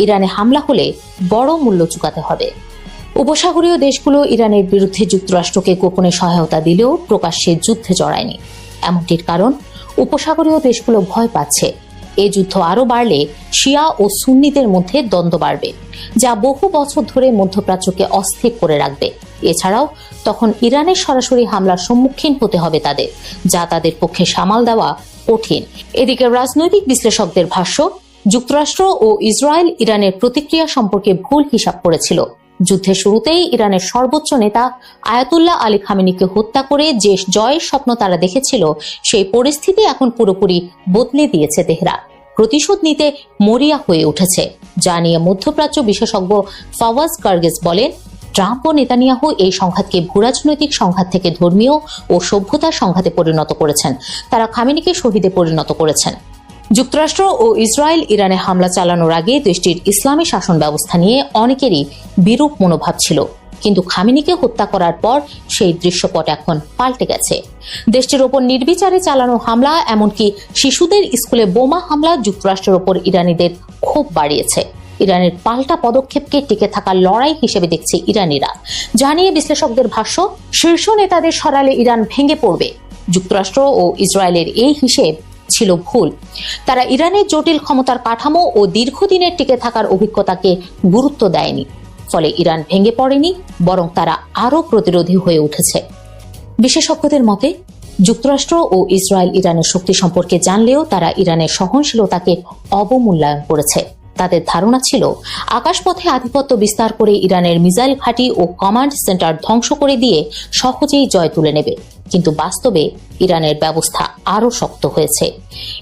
ইরানে হামলা হলে বড় মূল্য চুকাতে হবে। উপসাগরীয় দেশগুলো ইরানের বিরুদ্ধে যুক্তরাষ্ট্রকে গোপনে সহায়তা দিলেও প্রকাশ্যে যুদ্ধে জড়ায়নি। এমনটির কারণ, উপসাগরীয় দেশগুলো ভয় পাচ্ছে এই যুদ্ধ আরো বাড়লে শিয়া ও সুন্নিদের মধ্যে দ্বন্দ্ব বাড়বে, যা বহু বছর ধরে মধ্যপ্রাচ্যকে অস্থির করে রাখবে। এছাড়াও তখন ইরানের সরাসরি হামলার সম্মুখীন হতে হবে তাদের, যা তাদের পক্ষে সামাল দেওয়া কঠিন। এদিকে রাজনৈতিক বিশ্লেষকদের ভাষ্য, যুক্তরাষ্ট্র ও ইসরায়েল ইরানের প্রতিক্রিয়া সম্পর্কে ভুল হিসাব করেছিল। যুদ্ধের শুরুতেই ইরানের সর্বোচ্চ নেতা আয়াতুল্লাহ আলী খামেনিকে হত্যা করে যে জয়ের স্বপ্ন তারা দেখেছিল, সেই পরিস্থিতি এখন পুরোপুরি বদলে দিয়েছে তেহরান। প্রতিশোধ নিতে মরিয়া হয়ে উঠেছে, যা নিয়ে মধ্যপ্রাচ্য বিশেষজ্ঞ ফাওয়াজ কার্গেস বলেন, ট্রাম্প ও নেতানিয়াহু এই সংঘাতকে ভূরাজনৈতিক সংঘাত থেকে ধর্মীয় ও সভ্যতার সংঘাতে পরিণত করেছেন। তারা খামেনিকে শহীদে পরিণত করেছেন। যুক্তরাষ্ট্র ও ইসরায়েল ইরানে হামলা চালানোর আগে দেশটির ইসলামী শাসন ব্যবস্থা নিয়ে অনেকেরই বিরূপ মনোভাব ছিল। কিন্তু খামেনিকে হত্যা করার পর সেই দৃশ্যপট এখন পাল্টে গেছে। দেশটির ওপর নির্বিচারে চালানো হামলা, এমনকি শিশুদের স্কুলে বোমা হামলা যুক্তরাষ্ট্রের ওপর ইরানিদের ক্ষোভ বাড়িয়েছে। ইরানের পাল্টা পদক্ষেপকে টিকে থাকার লড়াই হিসেবে দেখছে ইরানিরা। জানিয়ে বিশ্লেষকদের ভাষ্য, শীর্ষ নেতাদের সরালে ইরান ভেঙে পড়বে। যুক্তরাষ্ট্র ও ইসরায়েলের এই হিসেব ছিল ভুল। তারা ইরানের জটিল ক্ষমতার কাঠামো ও দীর্ঘদিনের টিকে থাকার অভিজ্ঞতাকে গুরুত্ব দেয়নি। ফলে ইরান ভেঙে পড়েনি, বরং তারা আরও প্রতিরোধী হয়ে উঠেছে। বিশেষজ্ঞদের মতে, যুক্তরাষ্ট্র ও ইসরায়েল ইরানের শক্তি সম্পর্কে জানলেও তারা ইরানের সহনশীলতাকে অবমূল্যায়ন করেছে। তাদের ধারণা ছিল আকাশপথে আধিপত্য বিস্তার করে ইরানের মিসাইল ঘাঁটি ও কমান্ড সেন্টার ধ্বংস করে দিয়ে সহজেই জয় তুলে নেবে। কিন্তু বাস্তবে ইরানের ব্যবস্থা আরও শক্ত হয়েছে।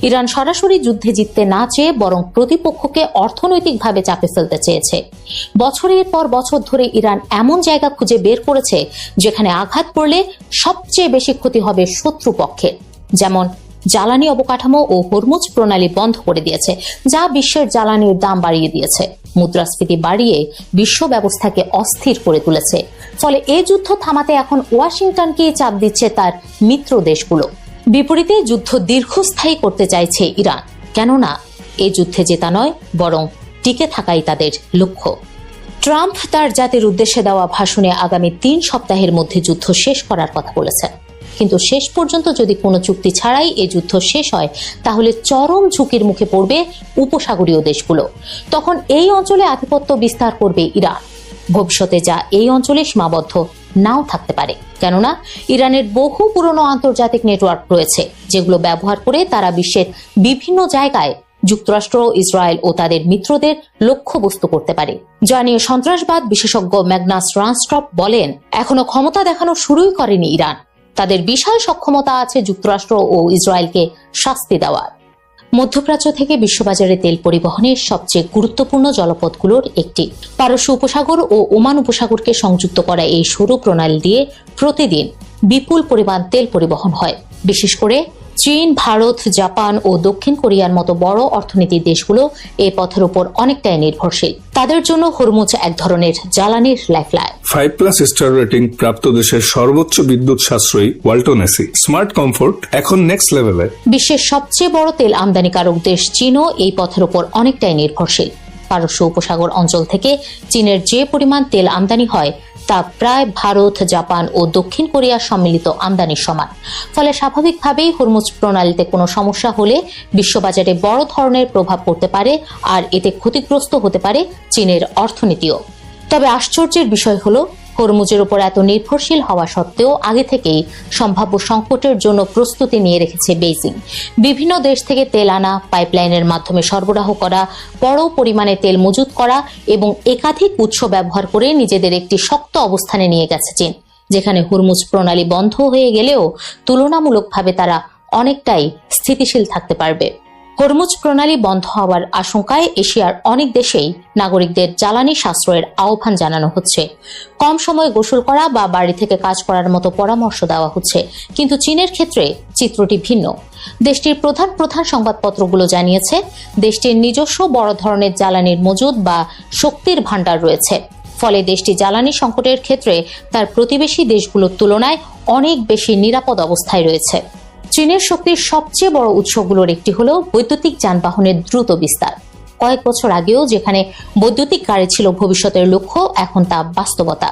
ইরান সরাসরি যুদ্ধে জিততে না চেয়ে বরং প্রতিপক্ষকে অর্থনৈতিকভাবে চাপে ফেলতে চেয়েছে। বছরের পর বছর ধরে ইরান এমন জায়গা খুঁজে বের করেছে যেখানে আঘাত পড়লে সবচেয়ে বেশি ক্ষতি হবে শত্রুপক্ষের। যেমন জ্বালানি অবকাঠামো ও হরমুজ প্রণালী বন্ধ করে দিয়েছে, যা বিশ্বের জ্বালানির দাম বাড়িয়ে দিয়েছে। মুদ্রাস্ফীতি বাড়িয়ে বিশ্ব ব্যবস্থাকে অস্থির করে তুলেছে। ফলে এই যুদ্ধ থামাতে এখন ওয়াশিংটনকে চাপ দিচ্ছে তার মিত্র দেশগুলো। বিপরীতে যুদ্ধ দীর্ঘস্থায়ী করতে চাইছে ইরান, কেননা এই যুদ্ধে জেতা নয় বরং টিকে থাকাই তাদের লক্ষ্য। ট্রাম্প তার জাতির উদ্দেশ্যে দেওয়া ভাষণে আগামী 3 সপ্তাহের মধ্যে যুদ্ধ শেষ করার কথা বলেছেন। কিন্তু শেষ পর্যন্ত যদি কোনো চুক্তি ছাড়াই এই যুদ্ধ শেষ হয়, তাহলে চরম ঝুঁকির মুখে পড়বে উপসাগরীয় দেশগুলো। তখন এই অঞ্চলে আধিপত্য বিস্তার করবে ইরান। ভবিষ্যতে যা এই অঞ্চলে সীমাবদ্ধ নাও থাকতে পারে, কেননা ইরানের বহু পুরনো আন্তর্জাতিক নেটওয়ার্ক রয়েছে, যেগুলো ব্যবহার করে তারা বিশ্বের বিভিন্ন জায়গায় যুক্তরাষ্ট্র, ইসরায়েল ও তাদের মিত্রদের লক্ষ্যবস্তু করতে পারে। জানিয়ে সন্ত্রাসবাদ বিশেষজ্ঞ ম্যাগনাস রানস্ট্রপ বলেন, এখনো ক্ষমতা দেখানো শুরুই করেনি ইরান। তাদের বিশাল সক্ষমতা আছে যুক্তরাষ্ট্র ও ইসরায়েলকে শাস্তি দেওয়ার। মধ্যপ্রাচ্য থেকে বিশ্ববাজারে তেল পরিবহনের সবচেয়ে গুরুত্বপূর্ণ জলপথগুলোর একটি। পারস্য উপসাগর ও ওমান উপসাগরকে সংযুক্ত করা এই সরু প্রণালী দিয়ে প্রতিদিন বিপুল পরিমাণ তেল পরিবহন হয়। বিশেষ করে চীন, ভারত, জাপান ও দক্ষিণ কোরিয়ার মতো বড় অর্থনীতির দেশগুলো এই পথের উপর অনেকটাই নির্ভরশীল। তাদের জন্য হরমুজ এক ধরনের জ্বালানির লাইফলাইন। 5+ স্টার রেটিং প্রাপ্ত দেশের সর্বোচ্চ বিদ্যুৎ সাশ্রয়ী ওয়ালটন এসি স্মার্ট কমফোর্ট এখন নেক্সট লেভেলে। বিশ্বের সবচেয়ে বড় তেল আমদানিকারক দেশ চীনও এই পথের উপর অনেকটাই নির্ভরশীল। পারস্য উপসাগর অঞ্চল থেকে চীনের যে পরিমাণ তেল আমদানি হয় তা প্রায় ভারত, জাপান ও দক্ষিণ কোরিয়ার সম্মিলিত আমদানির সমান। ফলে স্বাভাবিকভাবেই হরমুজ প্রণালীতে কোনো সমস্যা হলে বিশ্ববাজারে বড় ধরনের প্রভাব পড়তে পারে, আর এতে ক্ষতিগ্রস্ত হতে পারে চীনের অর্থনীতিও। তবে আশ্চর্যের বিষয় হলো, হরমুজের উপর এত নির্ভরশীল হওয়া সত্ত্বেও আগে থেকেই সম্ভাব্য সংকটের জন্য প্রস্তুতি নিয়ে রেখেছে বেইজিং। বিভিন্ন দেশ থেকে তেল আনা, পাইপলাইনের মাধ্যমে সরবরাহ করা, বড় পরিমাণে তেল মজুত করা এবং একাধিক উৎস ব্যবহার করে নিজেদের একটি শক্ত অবস্থানে নিয়ে গেছে চীন, যেখানে হরমুজ প্রণালী বন্ধ হয়ে গেলেও তুলনামূলকভাবে তারা অনেকটাই স্থিতিশীল থাকতে পারবে। হরমুজ প্রণালী বন্ধ হওয়ার আশঙ্কায় এশিয়ার অনেক দেশেই নাগরিকদের জ্বালানি সাশ্রয়ের আহ্বান জানানো হচ্ছে। কম সময়ে গোসল করা বা বাড়ি থেকে কাজ করার মতো পরামর্শ দেওয়া হচ্ছে। কিন্তু চীনের ক্ষেত্রে চিত্রটি ভিন্ন। দেশটির প্রধান সংবাদপত্রগুলো জানিয়েছে, দেশটির নিজস্ব বড় ধরনের জ্বালানির মজুদ বা শক্তির ভাণ্ডার রয়েছে। ফলে দেশটি জ্বালানি সংকটের ক্ষেত্রে তার প্রতিবেশী দেশগুলোর তুলনায় অনেক বেশি নিরাপদ অবস্থায় রয়েছে। চীনের শক্তির সবচেয়ে বড় উৎসগুলোর একটি হলো বৈদ্যুতিক যানবাহনের দ্রুত বিস্তার। কয়েক বছর আগেও যেখানে বৈদ্যুতিক গাড়ি ছিল ভবিষ্যতের লক্ষ্য, এখন তা বাস্তবতা।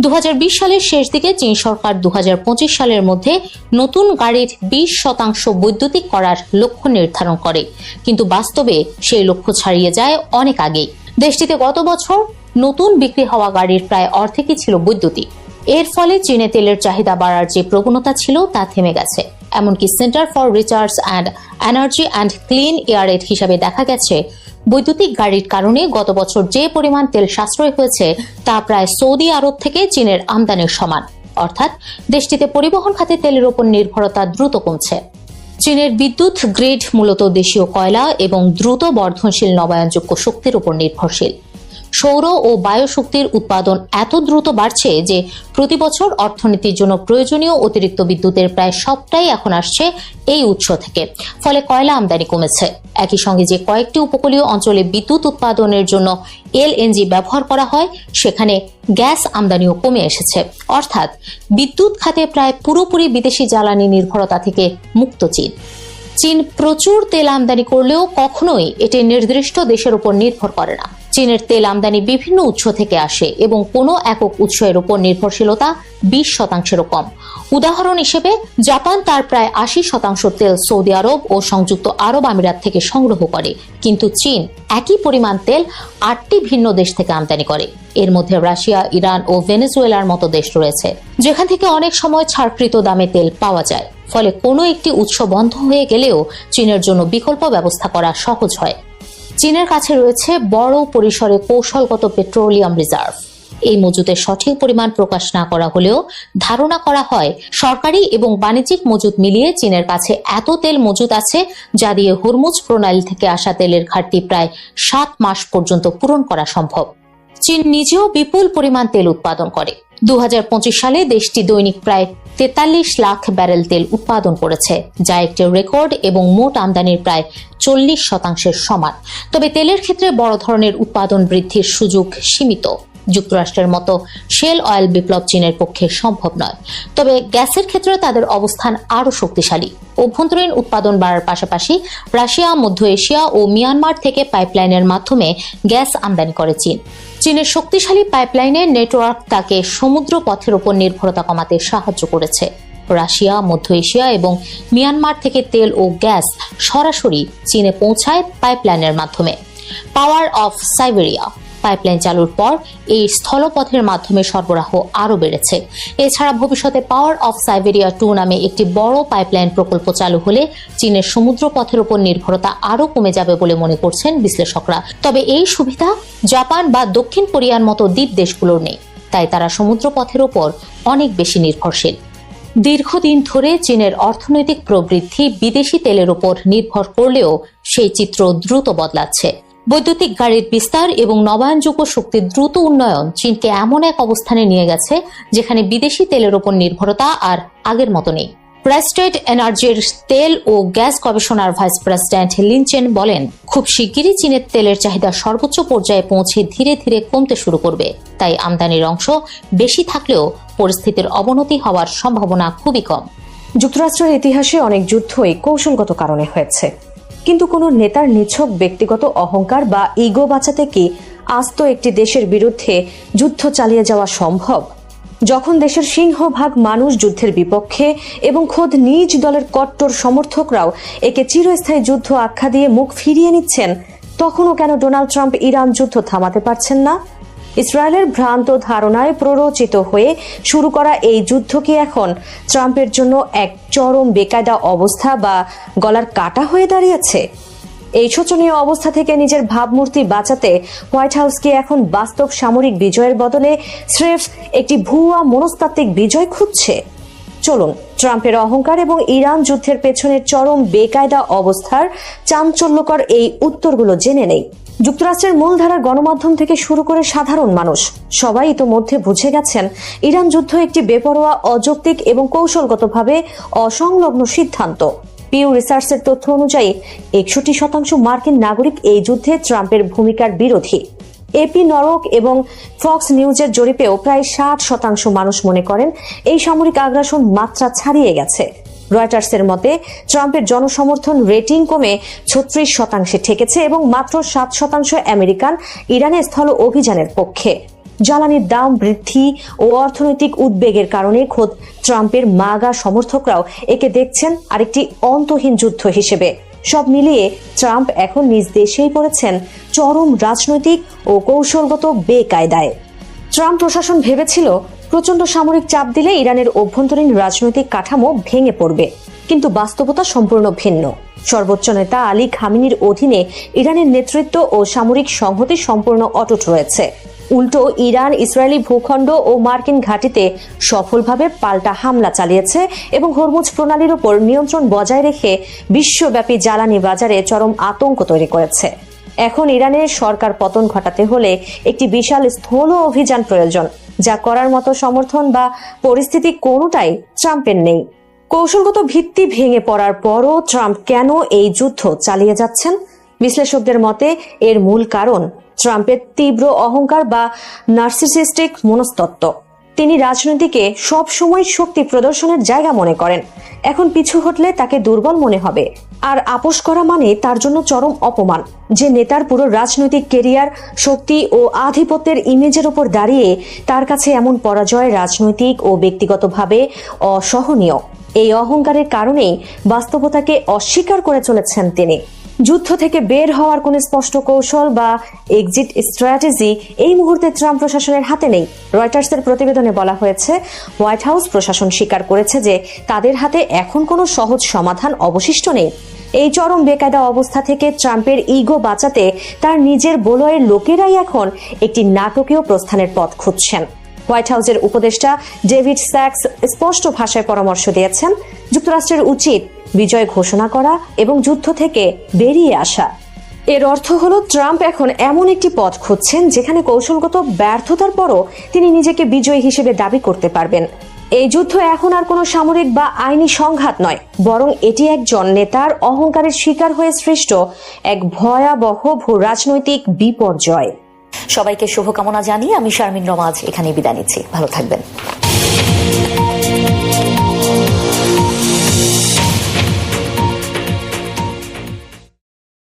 2020 সালের শেষ দিকে চীন সরকার 2025 সালের মধ্যে নতুন গাড়ির 20% বৈদ্যুতিক করার লক্ষ্য নির্ধারণ করে, কিন্তু বাস্তবে সেই লক্ষ্য ছাড়িয়ে যায় অনেক আগেই। দেশটিতে গত বছর নতুন বিক্রি হওয়া গাড়ির প্রায় অর্ধেকই ছিল বৈদ্যুতিক। এর ফলে চীনে তেলের চাহিদা বাড়ার যে প্রবণতা ছিল তা থেমে গেছে। এমনকি centre for research and energy and clean air হিসাবে দেখা গেছে, বৈদ্যুতিক গাড়ির কারণে গত বছর যে পরিমাণ তেল সাশ্রয় হয়েছে তা প্রায় সৌদি আরব থেকে চীনের আমদানির সমান। অর্থাৎ দেশটিতে পরিবহন খাতে তেলের উপর নির্ভরতা দ্রুত কমছে। চীনের বিদ্যুৎ গ্রিড মূলত দেশীয় কয়লা এবং দ্রুত বর্ধনশীল নবায়নযোগ্য শক্তির উপর নির্ভরশীল। সৌর ও বায়ুশক্তির উৎপাদন এত দ্রুত বাড়ছে যে প্রতি বছর অর্থনীতির জন্য প্রয়োজনীয় অতিরিক্ত বিদ্যুতের প্রায় সবটাই এখন আসছে এই উৎস থেকে। ফলে কয়লা আমদানি কমেছে। একই সঙ্গে যে কয়েকটি উপকূলীয় অঞ্চলে বিদ্যুৎ উৎপাদনের জন্য এলএনজি ব্যবহার করা হয়, সেখানে গ্যাস আমদানিও কমে এসেছে। অর্থাৎ বিদ্যুৎ খাতে প্রায় পুরোপুরি বিদেশি জ্বালানি নির্ভরতা থেকে মুক্ত চীন। চীন প্রচুর তেল আমদানি করলেও কখনোই এটি নির্দিষ্ট দেশের উপর নির্ভর করে না। চীনের তেল আমদানি বিভিন্ন উৎস থেকে আসে এবং কোনো একক উৎসের উপর নির্ভরশীলতা 20%-এরও কম। উদাহরণ হিসেবে জাপান তার প্রায় 80% তেল সৌদি আরব ও সংযুক্ত আরব আমিরাত থেকে সংগ্রহ করে, কিন্তু চীন একই পরিমাণ তেল 8টি ভিন্ন দেশ থেকে আমদানি করে। এর মধ্যে রাশিয়া, ইরান ও ভেনেজুয়েলার মতো দেশ রয়েছে, যেখান থেকে অনেক সময় ছাড়কৃত দামে তেল পাওয়া যায়। ফলে কোনো একটি উৎস বন্ধ হয়ে গেলেও চীনের জন্য বিকল্প ব্যবস্থা করা সহজ হয়। চীনের কাছে রয়েছে বড় পরিসরে কৌশলগত পেট্রোলিয়াম রিজার্ভ। এই মজুদের সঠিক পরিমাণ প্রকাশ না করা হলেও ধারণা করা হয় সরকারি এবং বাণিজ্যিক মজুদ মিলিয়ে চীনের কাছে এত তেল মজুদ আছে যা দিয়ে হরমুজ প্রণালী থেকে আসা তেলের ঘাটতি প্রায় 7 মাস পর্যন্ত পূরণ করা সম্ভব। চীন নিজেও বিপুল পরিমাণ তেল উৎপাদন করে। 2025 সালে দেশটি দৈনিক প্রায় 43 লাখ ব্যারেল তেল উৎপাদন করেছে, যা একটি রেকর্ড এবং মোট আমদানির প্রায় 40%-এর সমান। তবে তেলের ক্ষেত্রে বড় ধরনের উৎপাদন বৃদ্ধির সুযোগ সীমিত। যুক্তরাষ্ট্রের মতো শেল অয়েল বিপ্লব চীনের পক্ষে সম্ভব নয়। তবে গ্যাসের ক্ষেত্রে তাদের অবস্থান আরও শক্তিশালী। অভ্যন্তরীণ উৎপাদন বাড়ার পাশাপাশি রাশিয়া, মধ্য এশিয়া ও মিয়ানমার থেকে পাইপলাইনের মাধ্যমে গ্যাস আমদানি করে চীন। চীনের শক্তিশালী পাইপলাইনের নেটওয়ার্ক তাকে সমুদ্র পথের উপর নির্ভরতা কমাতে সাহায্য করেছে। রাশিয়া, মধ্য এশিয়া এবং মিয়ানমার থেকে তেল ও গ্যাস সরাসরি চীনে পৌঁছায় পাইপলাইনের মাধ্যমে। পাওয়ার অফ সাইবেরিয়া পাইপলাইন চালুর পর এই স্থলপথের মাধ্যমে সরবরাহ আরও বেড়েছে। এছাড়া ভবিষ্যতে পাওয়ার অফ সাইবেরিয়া 2 নামে একটি বড় পাইপলাইন প্রকল্প চালু হলে চীনের সমুদ্র পথের উপর নির্ভরতা আরও কমে যাবে বলে মনে করছেন বিশ্লেষকরা। তবে এই সুবিধা জাপান বা দক্ষিণ কোরিয়ার মতো দ্বীপ দেশগুলোর নেই, তাই তারা সমুদ্র পথের উপর অনেক বেশি নির্ভরশীল। দীর্ঘদিন ধরে চীনের অর্থনৈতিক প্রবৃদ্ধি বিদেশি তেলের উপর নির্ভর করলেও সেই চিত্র দ্রুত বদলাচ্ছে। বৈদ্যুতিক গাড়ির বিস্তার এবং নবায়নযোগ্য শক্তির দ্রুত উন্নয়ন চীনকে এমন এক অবস্থানে নিয়ে গেছে যেখানে বিদেশি তেলের উপর নির্ভরতা আর আগের মতো নেই। প্রেস্টেড এনার্জির তেল ও গ্যাস গবেষণার ভাইস প্রেসিডেন্ট লিন চেন বলেন, খুব শিগগিরই চীনের তেলের চাহিদা সর্বোচ্চ পর্যায়ে পৌঁছে ধীরে ধীরে কমতে শুরু করবে। তাই আমদানির অংশ বেশি থাকলেও পরিস্থিতির অবনতি হওয়ার সম্ভাবনা খুবই কম। যুক্তরাষ্ট্রের ইতিহাসে অনেক যুদ্ধই কৌশলগত কারণে হয়েছে, কিন্তু কোনো নেতার নিছক ব্যক্তিগত অহংকার বা ইগো বাঁচাতে কি আস্ত একটি দেশের বিরুদ্ধে যুদ্ধ চালিয়ে যাওয়া সম্ভব? যখন দেশের সিংহভাগ মানুষ যুদ্ধের বিপক্ষে এবং খোদ নিজ দলের কট্টর সমর্থকরাও একে চিরস্থায়ী যুদ্ধ আখ্যা দিয়ে মুখ ফিরিয়ে নিচ্ছেন, তখনও কেন ডোনাল্ড ট্রাম্প ইরান যুদ্ধ থামাতে পারছেন না? ইসরায়েলের ভ্রান্ত ধারণায় প্ররোচিত হয়ে শুরু করা এই যুদ্ধ কি এখন ট্রাম্পের জন্য এক চরম বেকায়দা অবস্থা বা গলার কাটা হয়ে দাঁড়িয়েছে? এই শোচনীয় অবস্থা থেকে নিজের ভাবমূর্তি বাঁচাতে হোয়াইট হাউস কি এখন বাস্তব সামরিক বিজয়ের বদলে স্রেফ একটি ভুয়া মনস্তাত্ত্বিক বিজয় খুঁজছে? চলুন ট্রাম্পের অহংকার এবং ইরান যুদ্ধের পেছনের চরম বেকায়দা অবস্থার চাঞ্চল্যকর এই উত্তরগুলো জেনে নেই। যুক্তরাষ্ট্রের মূলধারা গণমাধ্যম থেকে শুরু করে সাধারণ মানুষ সবাই ইতোমধ্যে বুঝে গেছেন ইরান যুদ্ধ একটি বেপরোয়া, অযৌক্তিক এবং কৌশলগতভাবে অসংলগ্ন সিদ্ধান্ত। পিউ রিসার্চের তথ্য অনুযায়ী 61% মার্কিন নাগরিক এই যুদ্ধে ট্রাম্পের ভূমিকার বিরোধী। এপি নরক এবং ফক্স নিউজের জরিপেও প্রায় 60% মানুষ মনে করেন এই সামরিক আগ্রাসন মাত্রা ছাড়িয়ে গেছে। রয়টার্সের মতে ট্রাম্পের জনসমর্থন রেটিং কমে 36% ঠেকেছে এবং মাত্র 7% আমেরিকান ইরানের স্থল অভিযানের পক্ষে। জ্বালানির দাম বৃদ্ধি ও অর্থনৈতিক উদ্বেগের কারণে খোদ ট্রাম্পের মাগা সমর্থকরাও একে দেখছেন আরেকটি অন্তহীন যুদ্ধ হিসেবে। সব মিলিয়ে ট্রাম্প এখন নিজ দেশেই পড়েছেন চরম রাজনৈতিক ও কৌশলগত বেকায়দায়। ট্রাম্প প্রশাসন ভেবেছিল প্রচন্ড সামরিক চাপ দিলে ইরানের অভ্যন্তরীণ রাজনৈতিক কাঠামো ভেঙে পড়বে, কিন্তু বাস্তবতা সম্পূর্ণ ভিন্ন। সর্বোচ্চ নেতা আলী খামেনির অধীনে ইরানের নেতৃত্ব ও সামরিক সংহতি সম্পূর্ণ অটুট রয়েছে। উল্টো ইরান ইসরায়েলি ভূখণ্ড ও মার্কিন ঘাঁটিতে সফলভাবে পাল্টা হামলা চালিয়েছে এবং হরমুজ প্রণালীর উপর নিয়ন্ত্রণ বজায় রেখে বিশ্বব্যাপী জ্বালানি বাজারে চরম আতঙ্ক তৈরি করেছে। এখন ইরানের সরকার পতন ঘটাতে হলে একটি বিশাল স্থল অভিযান প্রয়োজন, যা করার মতো সমর্থন বা পরিস্থিতি কোনোটাই ট্রাম্পের নেই। কৌশলগত ভিত্তি ভেঙে পড়ার পরও ট্রাম্প কেন এই যুদ্ধ চালিয়ে যাচ্ছেন? বিশ্লেষকদের মতে এর মূল কারণ ট্রাম্পের তীব্র অহংকার বা নার্সিসিস্টিক মনস্তত্ত্ব। তিনি রাজনীতিকে সব সময় শক্তি প্রদর্শনের জায়গা মনে করেন। এখন পিছু হটলে তাকে দুর্বল মনে হবে, আর আপোষ করা মানে তার জন্য চরম অপমান। যে নেতার পুরো রাজনৈতিক কেরিয়ার শক্তি ও আধিপত্যের ইমেজের উপর দাঁড়িয়ে, তার কাছে এমন পরাজয় রাজনৈতিক ও ব্যক্তিগতভাবে অসহনীয়। এই অহংকারের কারণেই বাস্তবতাকে অস্বীকার করে চলেছেন তিনি। যুদ্ধ থেকে বের হওয়ার কোনো স্পষ্ট কৌশল বা এক্সিট স্ট্র্যাটেজি এই মুহূর্তে ট্রাম্প প্রশাসনের হাতে নেই। রয়টার্সের প্রতিবেদনে বলা হয়েছে, হোয়াইট হাউস প্রশাসন স্বীকার করেছে যে তাদের হাতে এখন কোনো সহজ সমাধান অবশিষ্ট নেই। এই চরম বেকায়দা অবস্থা থেকে ট্রাম্পের ইগো বাঁচাতে তার নিজের বলয়ের লোকেরাই এখন একটি নাটকীয় প্রস্থানের পথ খুঁজছেন। হোয়াইট হাউসের উপদেষ্টা ডেভিড স্যাক্স স্পষ্ট ভাষায় পরামর্শ দিয়েছেন, যুক্তরাষ্ট্রের উচিত বিজয় ঘোষণা করা এবং যুদ্ধ থেকে বেরিয়ে আসা। এর অর্থ হলো ট্রাম্প এখন এমন একটি পথ খুঁজছেন যেখানে কৌশলগত ব্যর্থতার পরও তিনি নিজেকে বিজয়ী হিসেবে দাবি করতে পারবেন। এই যুদ্ধ এখন আর কোনো সামরিক বা আইনি সংঘাত নয়, বরং এটি একজন নেতার অহংকারের শিকার হয়ে সৃষ্ট এক ভয়াবহ ভূ রাজনৈতিক বিপর্যয়। সবাইকে শুভকামনা জানিয়ে আমি শারমিন রমাজ এখানে বিদায় নিচ্ছি। ভালো থাকবেন।